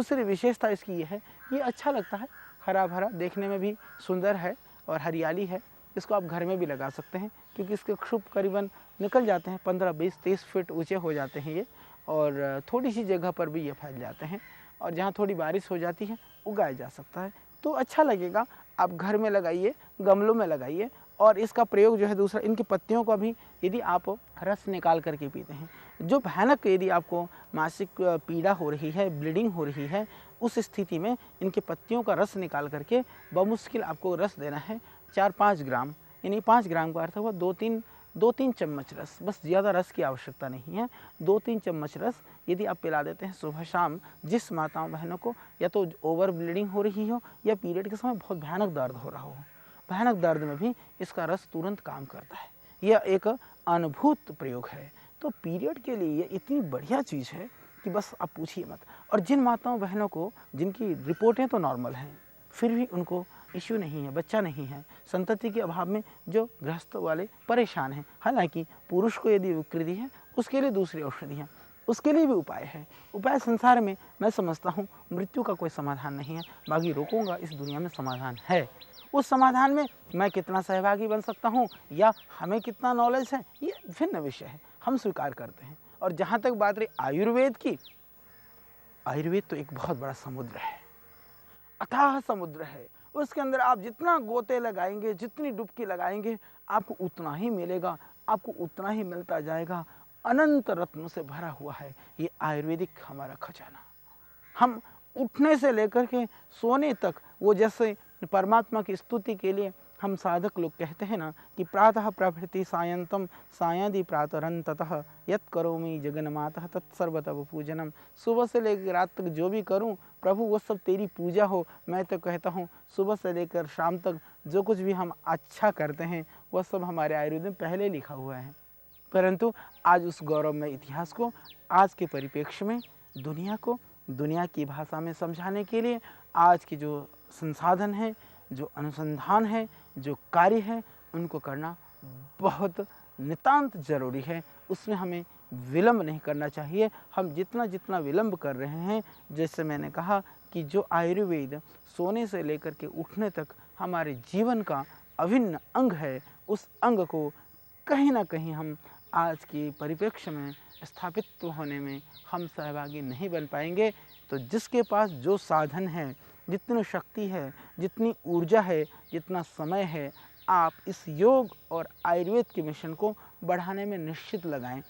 दूसरी विशेषता इसकी ये है, ये अच्छा लगता है, हरा भरा, देखने में भी सुंदर है और हरियाली है। इसको आप घर में भी लगा सकते हैं, क्योंकि इसके क्षुप करीबन निकल जाते हैं, 15, 20, 30 फीट ऊँचे हो जाते हैं ये, और थोड़ी सी जगह पर भी ये फैल जाते हैं, और जहाँ थोड़ी बारिश हो जाती है उगाया जा सकता है। तो अच्छा लगेगा, आप घर में लगाइए, गमलों में लगाइए। और इसका प्रयोग जो है दूसरा, इनकी पत्तियों का भी यदि आप रस निकाल करके पीते हैं, जो भयानक यदि आपको मासिक पीड़ा हो रही है, ब्लीडिंग हो रही है, उस स्थिति में इनके पत्तियों का रस निकाल करके बमुश्किल आपको रस देना है 4-5 ग्राम, यानी 5 ग्राम का अर्थ हुआ 2-3 चम्मच रस, बस ज़्यादा रस की आवश्यकता नहीं है। 2-3 चम्मच रस यदि आप पिला देते हैं सुबह शाम जिस माताओं बहनों को या तो ओवर ब्लीडिंग हो रही हो या पीरियड के समय बहुत भयानक दर्द हो रहा हो, भयानक दर्द में भी इसका रस तुरंत काम करता है। यह एक अनुभूत प्रयोग है। तो पीरियड के लिए ये इतनी बढ़िया चीज़ है कि बस आप पूछिए मत। और जिन माताओं बहनों को जिनकी रिपोर्टें तो नॉर्मल हैं, फिर भी उनको इश्यू नहीं है, बच्चा नहीं है, संतति के अभाव में जो गृहस्थ वाले परेशान हैं, हालांकि पुरुष को यदि विकृति है उसके लिए दूसरी औषधि है, उसके लिए भी उपाय है। उपाय संसार में मैं समझता हूँ मृत्यु का कोई समाधान नहीं है, बाकी रोकूंगा इस दुनिया में समाधान है। उस समाधान में मैं कितना सहभागी बन सकता हूँ या हमें कितना नॉलेज है, ये भिन्न विषय है, हम स्वीकार करते हैं। और जहाँ तक बात रही आयुर्वेद की, आयुर्वेद तो एक बहुत बड़ा समुद्र है, अथाह समुद्र है। उसके अंदर आप जितना गोते लगाएंगे, जितनी डुबकी लगाएंगे, आपको उतना ही मिलेगा, आपको उतना ही मिलता जाएगा। अनंत रत्नों से भरा हुआ है ये आयुर्वेदिक हमारा खजाना। हम उठने से लेकर के सोने तक, वो जैसे परमात्मा की स्तुति के लिए हम साधक लोग कहते हैं ना कि प्रातः प्रभृति सायंतम सायंदि प्रातरंततः यत् करोमि जगन्माता तत्सर्वतः पूजनम। सुबह से लेकर रात तक जो भी करूं प्रभु वो सब तेरी पूजा हो। मैं तो कहता हूं सुबह से लेकर शाम तक जो कुछ भी हम अच्छा करते हैं वह सब हमारे आयुर्वेद में पहले लिखा हुआ है। परंतु आज उस गौरवमय इतिहास को आज के परिप्रेक्ष्य में दुनिया को दुनिया की भाषा में समझाने के लिए आज के जो संसाधन हैं, जो अनुसंधान है, जो कार्य है, उनको करना बहुत नितांत जरूरी है। उसमें हमें विलंब नहीं करना चाहिए। हम जितना जितना विलंब कर रहे हैं, जैसे मैंने कहा कि जो आयुर्वेद सोने से लेकर के उठने तक हमारे जीवन का अभिन्न अंग है, उस अंग को कहीं ना कहीं हम आज के परिप्रेक्ष्य में स्थापित होने में हम सहभागी नहीं बन पाएंगे। तो जिसके पास जो साधन है, जितनी शक्ति है, जितनी ऊर्जा है, जितना समय है, आप इस योग और आयुर्वेद के मिशन को बढ़ाने में निश्चित लगाएं।